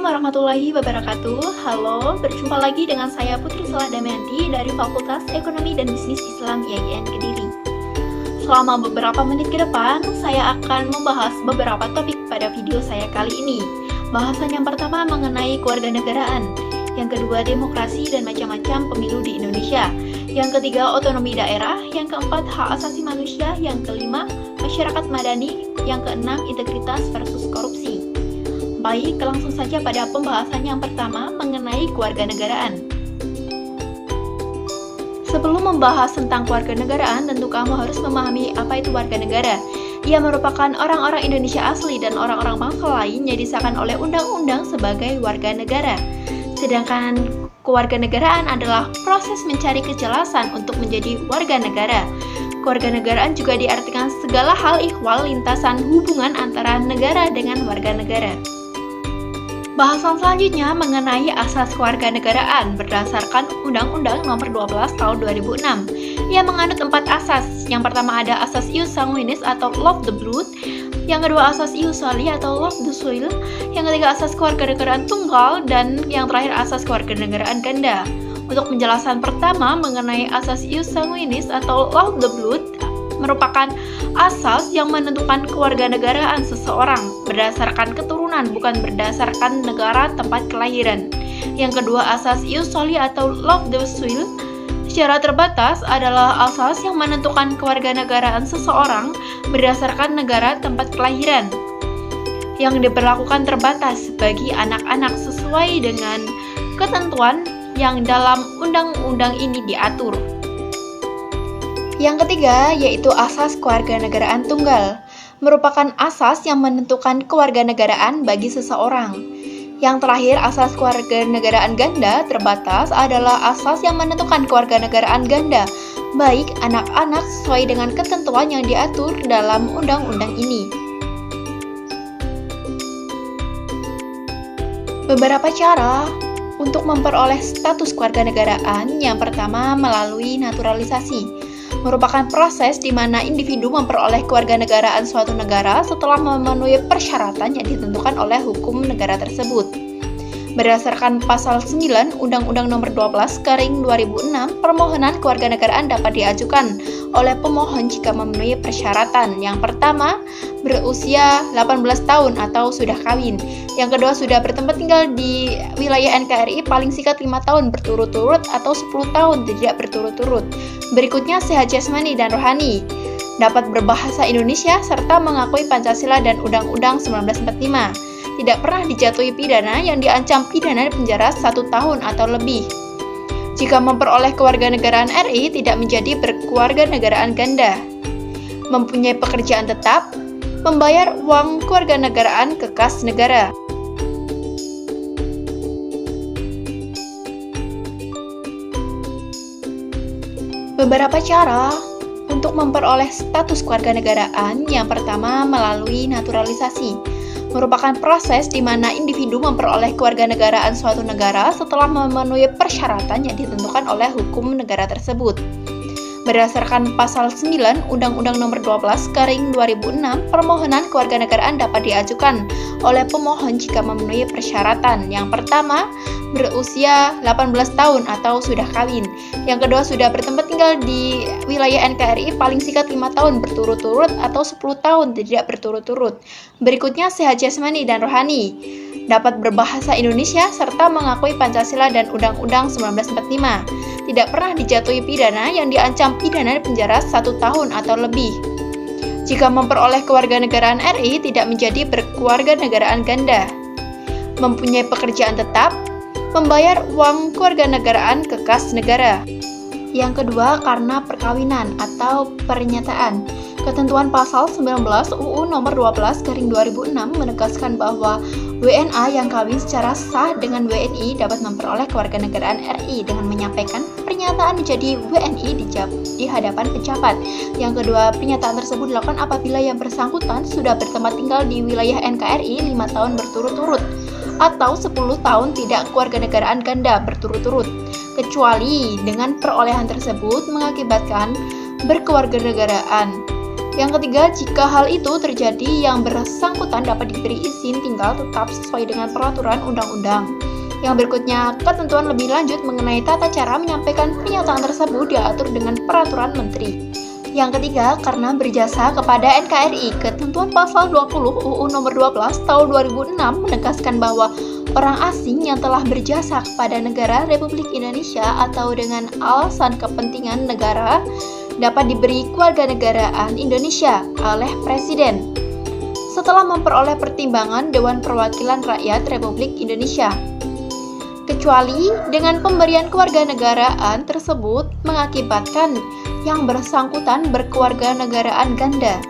warahmatullahi wabarakatuh. Halo, berjumpa lagi dengan saya Putri Salah Damayanti dari Fakultas Ekonomi dan Bisnis Islam IAIN Kediri. Selama beberapa menit ke depan, saya akan membahas beberapa topik pada video saya kali ini. Bahasan yang pertama mengenai kewarganegaraan, yang kedua demokrasi dan macam-macam pemilu di Indonesia, yang ketiga otonomi daerah, yang keempat hak asasi manusia, yang kelima masyarakat madani, yang keenam integritas versus korupsi. Baik, langsung saja pada pembahasan yang pertama mengenai kewarganegaraan. Sebelum membahas tentang kewarganegaraan, tentu kamu harus memahami apa itu warga negara. Ia merupakan orang-orang Indonesia asli dan orang-orang bangsa lain yang disahkan oleh undang-undang sebagai warga negara. Sedangkan kewarganegaraan adalah proses mencari kejelasan untuk menjadi warga negara. Kewarganegaraan juga diartikan segala hal ihwal lintasan hubungan antara negara dengan warga negara. Bahasan selanjutnya mengenai asas kewarganegaraan berdasarkan Undang-Undang Nomor 12 Tahun 2006. Ia menganut 4 asas. Yang pertama ada asas ius sanguinis atau love the blood. Yang kedua asas ius soli atau love the soil. Yang ketiga asas kewarganegaraan tunggal dan yang terakhir asas kewarganegaraan ganda. Untuk penjelasan pertama mengenai asas ius sanguinis atau love the blood merupakan asas yang menentukan kewarganegaraan seseorang berdasarkan keturunan, bukan berdasarkan negara tempat kelahiran. Yang kedua, asas ius soli atau love the soil secara terbatas adalah asas yang menentukan kewarganegaraan seseorang berdasarkan negara tempat kelahiran, yang diberlakukan terbatas bagi anak-anak sesuai dengan ketentuan yang dalam undang-undang ini diatur. Yang ketiga, yaitu asas kewarganegaraan tunggal, merupakan asas yang menentukan kewarganegaraan bagi seseorang. Yang terakhir, asas kewarganegaraan ganda terbatas adalah asas yang menentukan kewarganegaraan ganda, baik anak-anak sesuai dengan ketentuan yang diatur dalam undang-undang ini. Beberapa cara untuk memperoleh status kewarganegaraan. Yang pertama, melalui naturalisasi. Merupakan proses di mana individu memperoleh kewarganegaraan suatu negara setelah memenuhi persyaratan yang ditentukan oleh hukum negara tersebut. Berdasarkan pasal 9 Undang-Undang Nomor 12/2006, permohonan kewarganegaraan dapat diajukan oleh pemohon jika memenuhi persyaratan. Yang pertama, berusia 18 tahun atau sudah kawin. Yang kedua, sudah bertempat tinggal di wilayah NKRI paling singkat 5 tahun berturut-turut atau 10 tahun tidak berturut-turut. Berikutnya, sehat jasmani dan rohani, dapat berbahasa Indonesia serta mengakui Pancasila dan Undang-Undang 1945. Tidak pernah dijatuhi pidana yang diancam pidana penjara 1 tahun atau lebih. Jika memperoleh kewarganegaraan RI, tidak menjadi berkewarganegaraan ganda. Mempunyai pekerjaan tetap, membayar uang kewarganegaraan ke kas negara. Beberapa cara untuk memperoleh status kewarganegaraan. Yang pertama, melalui naturalisasi. Merupakan proses di mana individu memperoleh kewarganegaraan suatu negara setelah memenuhi persyaratan yang ditentukan oleh hukum negara tersebut. Berdasarkan pasal 9 Undang-Undang Nomor 12/2006, permohonan kewarganegaraan dapat diajukan oleh pemohon jika memenuhi persyaratan. Yang pertama, berusia 18 tahun atau sudah kawin. Yang kedua, sudah bertempat tinggal di wilayah NKRI paling singkat 5 tahun berturut-turut atau 10 tahun tidak berturut-turut. Berikutnya, sehat jasmani dan rohani, dapat berbahasa Indonesia serta mengakui Pancasila dan Undang-Undang 1945. Tidak pernah dijatuhi pidana yang diancam pidana penjara 1 tahun atau lebih. Jika memperoleh kewarganegaraan RI, tidak menjadi berkewarganegaraan ganda. Mempunyai pekerjaan tetap, membayar uang kewarganegaraan ke kas negara. Yang kedua, karena perkawinan atau pernyataan. Ketentuan pasal 19 UU Nomor 12/2006 menegaskan bahwa WNA yang kawin secara sah dengan WNI dapat memperoleh kewarganegaraan RI dengan menyampaikan pernyataan menjadi WNI di hadapan pejabat. Yang kedua, pernyataan tersebut dilakukan apabila yang bersangkutan sudah bertempat tinggal di wilayah NKRI 5 tahun berturut-turut atau 10 tahun tidak kewarganegaraan ganda berturut-turut, kecuali dengan perolehan tersebut mengakibatkan berkewarganegaraan. Yang ketiga, jika hal itu terjadi, yang bersangkutan dapat diberi izin tinggal tetap sesuai dengan peraturan undang-undang. Yang berikutnya, ketentuan lebih lanjut mengenai tata cara menyampaikan pernyataan tersebut diatur dengan peraturan menteri. Yang ketiga, karena berjasa kepada NKRI, ketentuan pasal 20 UU nomor 12 tahun 2006 menegaskan bahwa orang asing yang telah berjasa kepada negara Republik Indonesia atau dengan alasan kepentingan negara dapat diberi kewarganegaraan Indonesia oleh Presiden setelah memperoleh pertimbangan Dewan Perwakilan Rakyat Republik Indonesia, kecuali dengan pemberian kewarganegaraan tersebut mengakibatkan yang bersangkutan berkewarganegaraan ganda.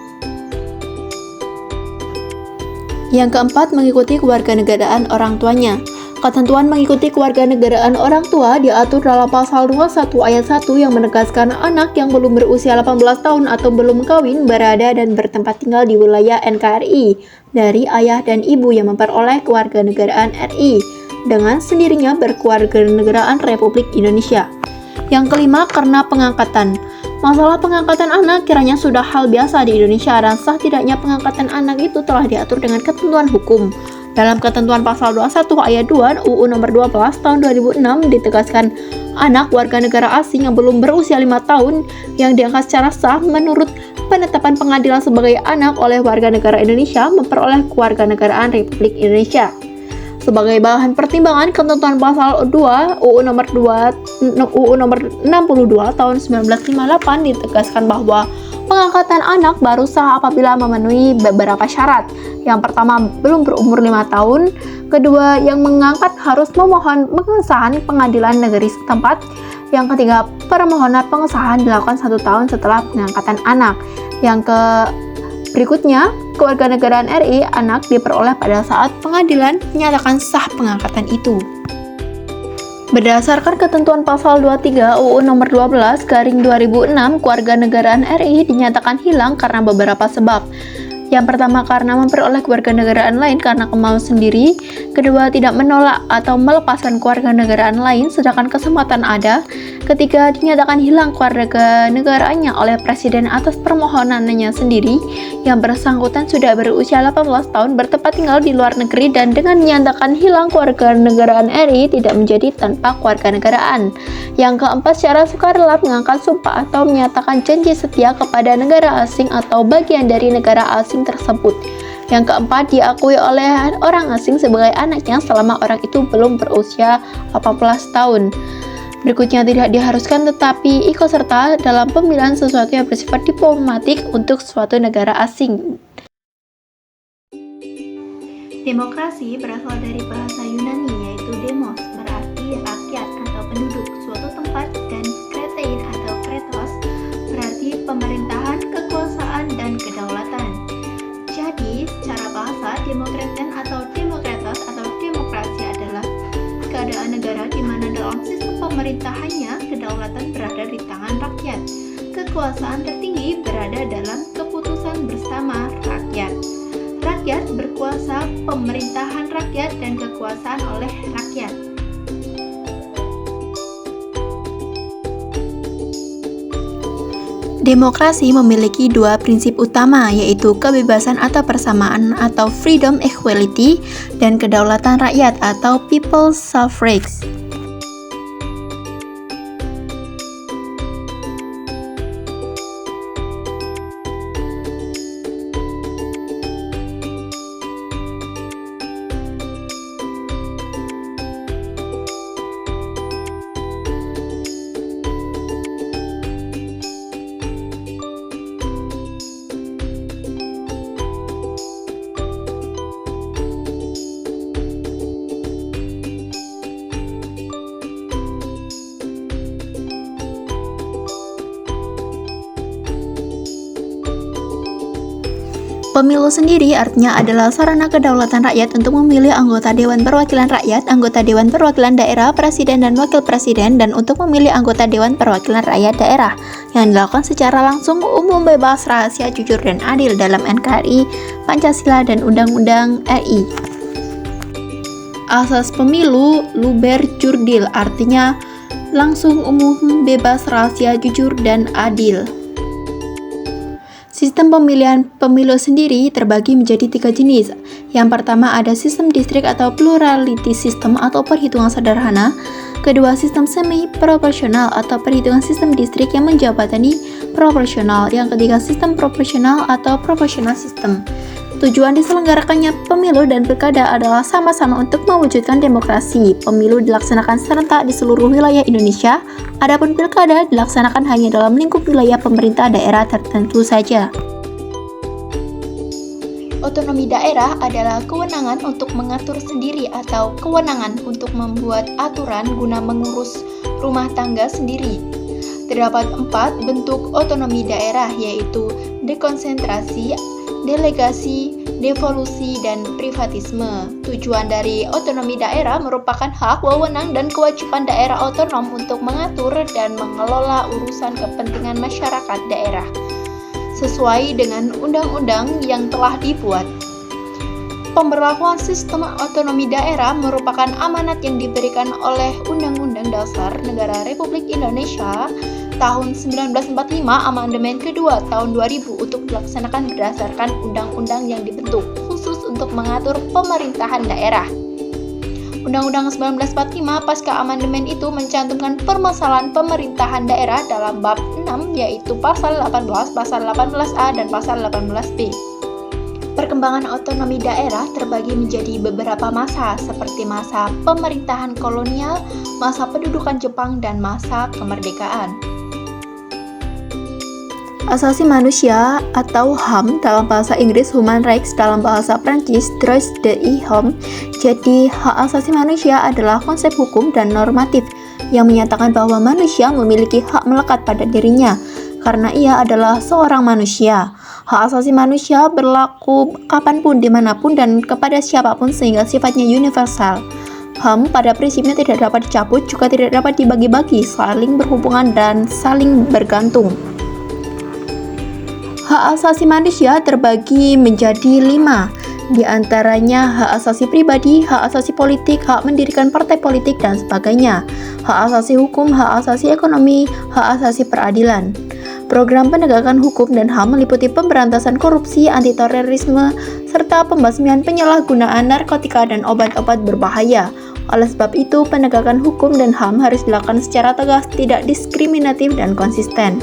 Yang keempat, mengikuti kewarganegaraan orang tuanya. Ketentuan mengikuti kewarganegaraan orang tua diatur dalam pasal 21 ayat 1 yang menegaskan anak yang belum berusia 18 tahun atau belum kawin berada dan bertempat tinggal di wilayah NKRI dari ayah dan ibu yang memperoleh kewarganegaraan RI dengan sendirinya berkewarganegaraan Republik Indonesia. Yang kelima, karena pengangkatan. Masalah pengangkatan anak kiranya sudah hal biasa di Indonesia dan sah tidaknya pengangkatan anak itu telah diatur dengan ketentuan hukum. Dalam ketentuan pasal 21 ayat 2 UU nomor 12 tahun 2006 ditegaskan anak warga negara asing yang belum berusia 5 tahun yang diangkat secara sah menurut penetapan pengadilan sebagai anak oleh warga negara Indonesia memperoleh kewarganegaraan Republik Indonesia. Sebagai bahan pertimbangan ketentuan pasal 2 UU nomor 62 tahun 1958 ditegaskan bahwa pengangkatan anak baru sah apabila memenuhi beberapa syarat. Yang pertama, belum berumur 5 tahun. Kedua, yang mengangkat harus memohon pengesahan pengadilan negeri setempat. Yang ketiga, permohonan pengesahan dilakukan 1 tahun setelah pengangkatan anak. Yang berikutnya, kewarganegaraan RI anak diperoleh pada saat pengadilan menyatakan sah pengangkatan itu. Berdasarkan ketentuan pasal 23 UU nomor 12 garing 2006, kewarganegaraan RI dinyatakan hilang karena beberapa sebab. Yang pertama, karena memperoleh kewarganegaraan lain karena kemauan sendiri. Kedua, tidak menolak atau melepaskan kewarganegaraan lain sedangkan kesempatan ada. Ketiga, dinyatakan hilang kewarganegaraannya oleh Presiden atas permohonannya sendiri. Yang bersangkutan sudah berusia 18 tahun bertempat tinggal di luar negeri dan dengan dinyatakan hilang kewarganegaraan RI tidak menjadi tanpa kewarganegaraan. Yang keempat, secara sukarela mengangkat sumpah atau menyatakan janji setia kepada negara asing atau bagian dari negara asing tersebut. Yang keempat, diakui oleh orang asing sebagai anaknya selama orang itu belum berusia 18 tahun. Berikutnya, tidak diharuskan tetapi ikut serta dalam pemilihan sesuatu yang bersifat diplomatik untuk suatu negara asing. Demokrasi berasal dari bahasa Yunani yaitu demos, berarti rakyat atau penduduk suatu tempat, dan kretein atau kretos berarti pemerintahan, kekuasaan, dan kedaulatan. Jadi, secara bahasa, demokraten atau demokratos atau demokrasi adalah keadaan negara di mana dalam sistem pemerintahannya kedaulatan berada di tangan rakyat. Kekuasaan tertinggi berada dalam keputusan bersama rakyat. Rakyat berkuasa, pemerintahan rakyat, dan kekuasaan oleh rakyat. Demokrasi memiliki dua prinsip utama, yaitu kebebasan atau persamaan atau freedom equality dan kedaulatan rakyat atau people's suffrage. Pemilu sendiri artinya adalah sarana kedaulatan rakyat untuk memilih anggota Dewan Perwakilan Rakyat, anggota Dewan Perwakilan Daerah, Presiden dan Wakil Presiden, dan untuk memilih anggota Dewan Perwakilan Rakyat Daerah yang dilakukan secara langsung, umum, bebas, rahasia, jujur, dan adil dalam NKRI, Pancasila, dan Undang-Undang RI. Asas pemilu luber jurdil artinya langsung, umum, bebas, rahasia, jujur, dan adil. Sistem pemilihan pemilu sendiri terbagi menjadi 3 jenis. Yang pertama ada sistem distrik atau plurality system atau perhitungan sederhana. Kedua, sistem semi-proporsional atau perhitungan sistem distrik yang menjembatani proporsional. Yang ketiga, sistem proporsional atau proportional system. Tujuan diselenggarakannya pemilu dan pilkada adalah sama-sama untuk mewujudkan demokrasi. Pemilu dilaksanakan serentak di seluruh wilayah Indonesia, adapun pilkada dilaksanakan hanya dalam lingkup wilayah pemerintah daerah tertentu saja. Otonomi daerah adalah kewenangan untuk mengatur sendiri atau kewenangan untuk membuat aturan guna mengurus rumah tangga sendiri. Terdapat 4 bentuk otonomi daerah, yaitu dekonsentrasi, delegasi, devolusi, dan privatisme. Tujuan dari otonomi daerah merupakan hak, wewenang, dan kewajiban daerah otonom untuk mengatur dan mengelola urusan kepentingan masyarakat daerah sesuai dengan undang-undang yang telah dibuat. Pemberlakuan sistem otonomi daerah merupakan amanat yang diberikan oleh Undang-Undang Dasar Negara Republik Indonesia tahun 1945, amandemen kedua tahun 2000 untuk dilaksanakan berdasarkan undang-undang yang dibentuk khusus untuk mengatur pemerintahan daerah. Undang-Undang 1945 pasca amandemen itu mencantumkan permasalahan pemerintahan daerah dalam bab 6, yaitu pasal 18, pasal 18A, dan pasal 18B. Perkembangan otonomi daerah terbagi menjadi beberapa masa, seperti masa pemerintahan kolonial, masa pendudukan Jepang, dan masa kemerdekaan. Asasi manusia atau HAM dalam bahasa Inggris, Human Rights dalam bahasa Prancis, Droits de l'homme. Jadi, hak asasi manusia adalah konsep hukum dan normatif yang menyatakan bahwa manusia memiliki hak melekat pada dirinya karena ia adalah seorang manusia. Hak asasi manusia berlaku kapanpun, dimanapun, dan kepada siapapun sehingga sifatnya universal. HAM pada prinsipnya tidak dapat dicabut, juga tidak dapat dibagi-bagi, saling berhubungan dan saling bergantung. Hak asasi manusia terbagi menjadi 5, di antaranya hak asasi pribadi, hak asasi politik, hak mendirikan partai politik, dan sebagainya. Hak asasi hukum, hak asasi ekonomi, hak asasi peradilan. Program penegakan hukum dan HAM meliputi pemberantasan korupsi, anti-terorisme, serta pembasmian penyalahgunaan narkotika dan obat-obat berbahaya. Oleh sebab itu, penegakan hukum dan HAM harus dilakukan secara tegas, tidak diskriminatif, dan konsisten.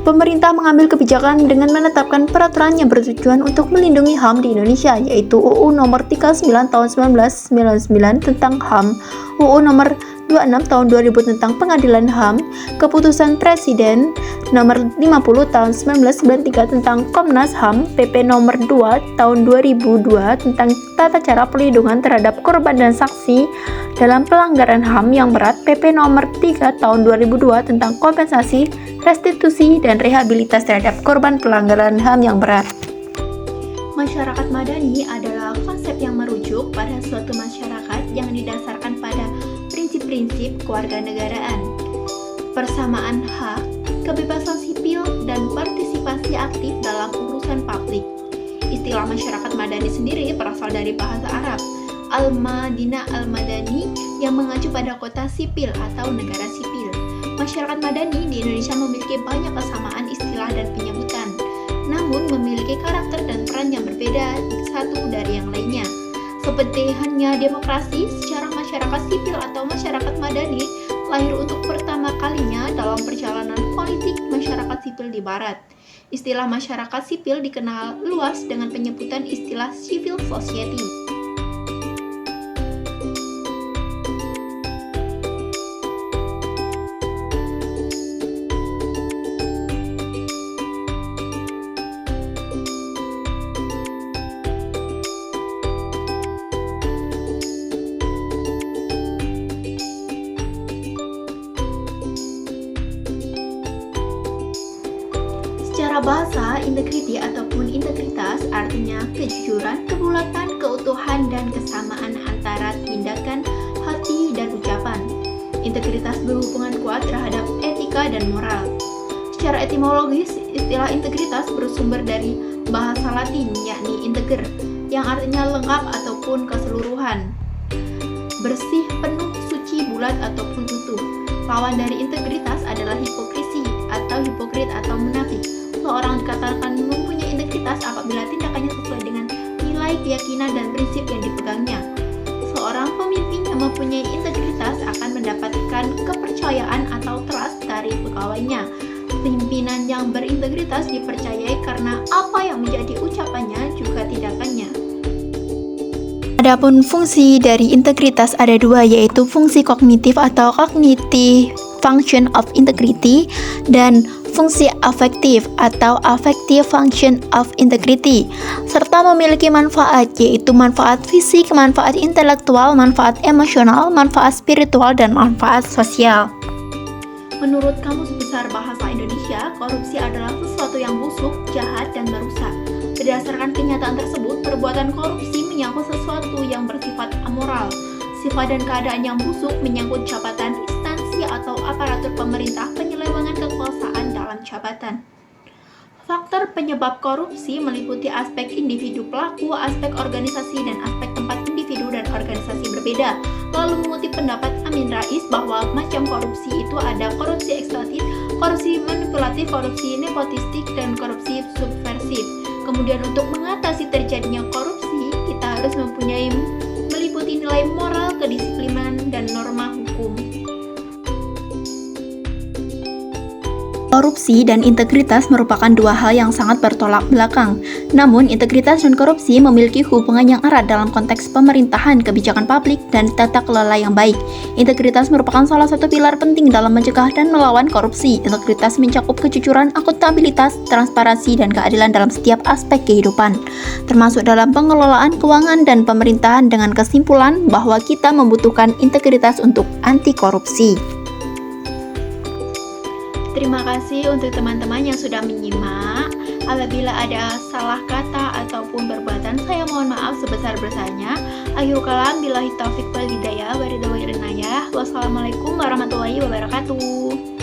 Pemerintah mengambil kebijakan dengan menetapkan peraturan yang bertujuan untuk melindungi HAM di Indonesia, yaitu UU Nomor 39 Tahun 1999 tentang HAM, UU Nomor 26 Tahun 2000 tentang Pengadilan HAM, Keputusan Presiden Nomor 50 Tahun 1993 tentang Komnas HAM, PP Nomor 2 Tahun 2002 tentang Tata Cara Perlindungan Terhadap Korban dan Saksi dalam Pelanggaran HAM yang Berat, PP Nomor 3 Tahun 2002 tentang Kompensasi, Restitusi, dan Rehabilitas terhadap korban pelanggaran HAM yang berat. Masyarakat madani adalah konsep yang merujuk pada suatu masyarakat yang didasarkan pada prinsip-prinsip kewarganegaraan, persamaan hak, kebebasan sipil, dan partisipasi aktif dalam urusan publik. Istilah masyarakat madani sendiri berasal dari bahasa Arab, Al-Madinah Al-Madani, yang mengacu pada kota sipil atau negara sipil. Masyarakat madani di Indonesia memiliki banyak kesamaan istilah dan penyebutan, namun memiliki karakter dan peran yang berbeda satu dari yang lainnya. Seperti halnya demokrasi, secara masyarakat sipil atau masyarakat madani lahir untuk pertama kalinya dalam perjalanan politik masyarakat sipil di Barat. Istilah masyarakat sipil dikenal luas dengan penyebutan istilah civil society. Secara bahasa, integriti ataupun integritas artinya kejujuran, kebulatan, keutuhan, dan kesamaan antara tindakan, hati, dan ucapan. Integritas berhubungan kuat terhadap etika dan moral. Secara etimologis, istilah integritas bersumber dari bahasa Latin, yakni integer, yang artinya lengkap ataupun keseluruhan. Bersih, penuh, suci, bulat, ataupun utuh. Lawan dari integritas adalah hipokrisi atau hipokrit atau munafik. seseorang dikatakan mempunyai integritas apabila tindakannya sesuai dengan nilai, keyakinan, dan prinsip yang dipegangnya. Seorang pemimpin yang mempunyai integritas akan mendapatkan kepercayaan atau trust dari pegawainya. Pimpinan yang berintegritas dipercayai karena apa yang menjadi ucapannya juga tindakannya. Adapun fungsi dari integritas ada dua, yaitu fungsi kognitif atau cognitive function of integrity dan fungsi afektif atau affective function of integrity, serta memiliki manfaat, yaitu manfaat fisik, manfaat intelektual, manfaat emosional, manfaat spiritual, dan manfaat sosial. Menurut Kamus Besar Bahasa Indonesia, korupsi adalah sesuatu yang busuk, jahat, dan merusak. Berdasarkan kenyataan tersebut, perbuatan korupsi menyangkut sesuatu yang bersifat amoral. Sifat dan keadaan yang busuk menyangkut jabatan, instansi, atau aparatur pemerintah, penyelewengan kekuasaan dalam jabatan. Faktor penyebab korupsi meliputi aspek individu pelaku, aspek organisasi, dan aspek tempat individu dan organisasi berbeda. Lalu mengutip pendapat Amin Rais bahwa macam korupsi itu ada korupsi eksploitatif, korupsi manipulatif, korupsi nepotistik, dan korupsi subversif. Kemudian untuk mengatasi terjadinya korupsi, kita harus meliputi nilai moral, kedisiplinan, dan norma hukum. Korupsi dan integritas merupakan dua hal yang sangat bertolak belakang. Namun, integritas dan korupsi memiliki hubungan yang erat dalam konteks pemerintahan, kebijakan publik, dan tata kelola yang baik. Integritas merupakan salah satu pilar penting dalam mencegah dan melawan korupsi. Integritas mencakup kejujuran, akuntabilitas, transparansi, dan keadilan dalam setiap aspek kehidupan, termasuk dalam pengelolaan keuangan dan pemerintahan, dengan kesimpulan bahwa kita membutuhkan integritas untuk anti korupsi. Terima kasih untuk teman-teman yang sudah menyimak. Apabila ada salah kata ataupun perbuatan, saya mohon maaf sebesar-besarnya. Akhirul kalam, billahi taufiq wal hidayah, waridawai rinayah. Wassalamualaikum warahmatullahi wabarakatuh.